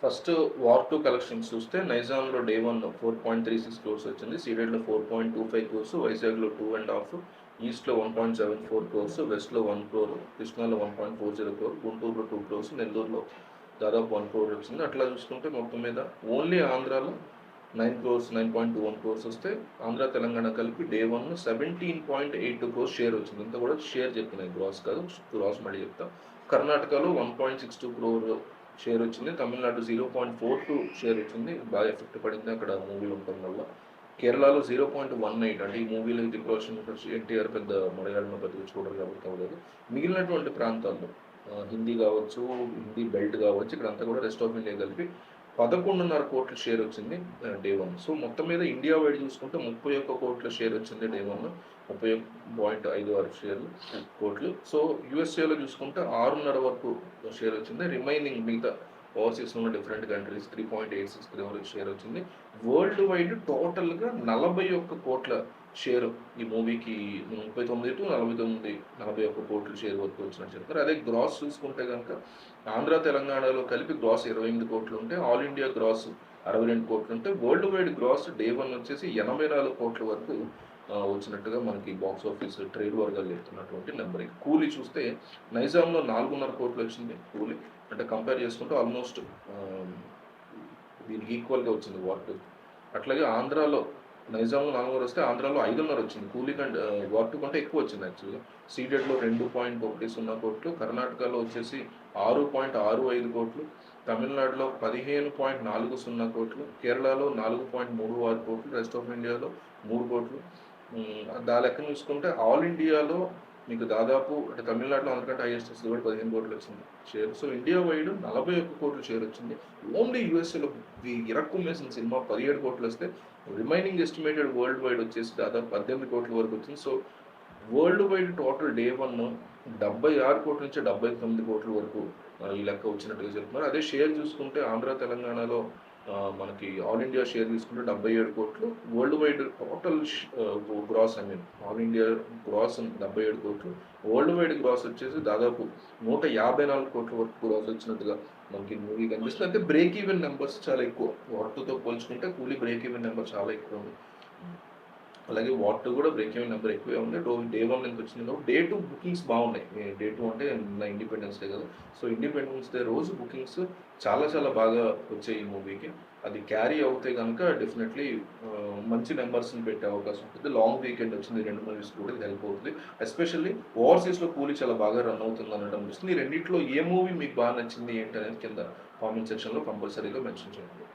First war 2 collections చూస్తే నైజాంలో day 1 4.36 crores వచ్చింది, సీడెడ్లో 4.25 క్రోర్స్, వైజాగ్లో 2.5, ఈస్ట్లో 1.74 క్రోర్స్, వెస్ట్లో 1 క్రోర్, కృష్ణాలో 1.40 క్రోర్, గుంటూరులో 2 క్రోర్స్, నెల్లూరులో దాదాపు 1 క్రోర్ వచ్చింది. అట్లా చూసుకుంటే మొత్తం మీద ఓన్లీ ఆంధ్రాలో 9 క్రోర్స్ 9.21 క్రోర్స్ వస్తే ఆంధ్ర తెలంగాణ కలిపి డే 1 17.82 క్రోర్స్ షేర్ వచ్చింది. అంతా కూడా షేర్ చెప్తున్నాయి, గ్రాస్ కాదు, గ్రాస్ మళ్ళీ చెప్తా. కర్ణాటకలో 1.62 క్రోర్ షేర్ వచ్చింది, తమిళనాడు 0.42 షేర్ వచ్చింది, బాగా ఎఫెక్ట్ పడింది అక్కడ మూవీలు ఉండటం వల్ల. కేరళలో 0.18, అంటే ఈ మూవీలో ఇది రోషన్ ఎన్టీఆర్ పెద్ద మలయాళంలో పెద్దగా చూడరు కాబట్టి అవ్వలేదు. మిగిలినటువంటి ప్రాంతాల్లో హిందీ కావచ్చు, హిందీ బెల్ట్ కావచ్చు, ఇక్కడ అంతా కూడా రెస్ట్ ఆఫ్ ఇండియా కలిపి 11.5 కోట్ల షేర్ వచ్చింది డే 1. సో మొత్తం మీద ఇండియా వైడ్ చూసుకుంటే 31 కోట్ల షేర్ వచ్చింది డే 1, 31.56 కోట్లు. సో యూఎస్ఏలో చూసుకుంటే 6.5 వరకు షేర్ వచ్చింది. రిమైనింగ్ మిగతా ఓవర్సీస్ ఉన్న డిఫరెంట్ కంట్రీస్ 3.86 క్రోర్ షేర్ వచ్చింది. వరల్డ్ వైడ్ టోటల్గా 41 కోట్ల షేర్ ఈ మూవీకి 39 టు 49, 41 కోట్ల షేర్ వరకు వచ్చినట్టు చెప్తారు. అదే గ్రాస్ చూసుకుంటే కనుక ఆంధ్ర తెలంగాణలో కలిపి గ్రాస్ 28 కోట్లు ఉంటే, ఆల్ ఇండియా గ్రాస్ 62 కోట్లు ఉంటే, వరల్డ్ వైడ్ గ్రాస్ డే 1 వచ్చేసి 84 కోట్ల వరకు వచ్చినట్టుగా మనకి బాక్స్ ఆఫీస్ ట్రేడ్ వర్గాలు చెప్తున్నటువంటి నెంబర్. కూలీ చూస్తే నైజాంలో 4.5 కోట్లు వచ్చింది కూలీ, అంటే కంపేర్ చేసుకుంటే ఆల్మోస్ట్ దీనికి ఈక్వల్గా వచ్చింది వార్. అట్లాగే ఆంధ్రాలో నైజాంలో 4 వస్తే ఆంధ్రాలో 5.5 వచ్చింది కూలీ కంటే, వార్ 2 కంటే ఎక్కువ వచ్చింది యాక్చువల్గా. సీడెడ్లో 2.10 కోట్లు, కర్ణాటకలో వచ్చేసి 6.65 కోట్లు, తమిళనాడులో 15.40 కోట్లు, కేరళలో 4.36 కోట్లు, రెస్ట్ ఆఫ్ ఇండియాలో 3 కోట్లు. దాని లెక్కన చూసుకుంటే ఆల్ ఇండియాలో మీకు దాదాపు, అంటే తమిళనాడులో అందుకంటే హైయెస్ట్ వస్తుంది కూడా 15 కోట్లు వచ్చింది షేర్. సో ఇండియా వైడ్ 41 కోట్లు షేర్ వచ్చింది. ఓన్లీ యూఎస్ఏలో ఇరక్కుమేసిన సినిమా 17 కోట్లు వస్తే, రిమైనింగ్ ఎస్టిమేటెడ్ వరల్డ్ వైడ్ వచ్చేసి దాదాపు 18 కోట్ల వరకు వచ్చింది. So world wide total day 1 76 కోట్ల నుంచి 79 కోట్ల వరకు ఈ లెక్క వచ్చినట్టుగా చెప్తున్నారు. అదే షేర్ చూసుకుంటే ఆంధ్ర తెలంగాణలో మనకి ఆల్ ఇండియా షేర్ తీసుకుంటే 77 కోట్లు, world wide total gross, I mean all India gross 77 కోట్లు, వరల్డ్ వైడ్ గ్రాస్ వచ్చేసి దాదాపు 154 కోట్ల వరకు గ్రాస్ వచ్చినట్టుగా మనకి మూవీ కనిపిస్తుంది. అంటే బ్రేక్ ఈవెన్ నెంబర్స్ చాలా ఎక్కువ, వార్తో పోల్చుకుంటే కూలీ బ్రేక్ ఈవెన్ నెంబర్ చాలా ఎక్కువ ఉంది. అలాగే వార్ 2 కూడా బ్రేక్ ఈవెన్ నెంబర్ ఎక్కువే ఉంది. డే 1 ఎంత వచ్చింది కాబట్టి డే 2 బుకింగ్స్ బాగున్నాయి. డే 2 అంటే ఇండిపెండెన్స్ డే కదా, సో ఇండిపెండెన్స్ డే రోజు బుకింగ్స్ చాలా చాలా బాగా వచ్చాయి ఈ మూవీకి. అది క్యారీ అవుతే కనుక డెఫినెట్లీ మంచి నెంబర్స్ని పెట్టే అవకాశం ఉంటుంది. లాంగ్ వీకెండ్ వచ్చింది 2 మూవీస్ కూడా, ఇది హెల్ప్ అవుతుంది. ఎస్పెషల్లీ ఓవర్సీస్లో కూలీ చాలా బాగా రన్ అవుతుంది అనడం అనిపిస్తుంది. ఈ రెండింటిలో ఏ మూవీ మీకు బాగా నచ్చింది ఏంటి అనేది కింద కామెంట్ సెక్షన్లో కంపల్సరీగా మెన్షన్ చేయండి.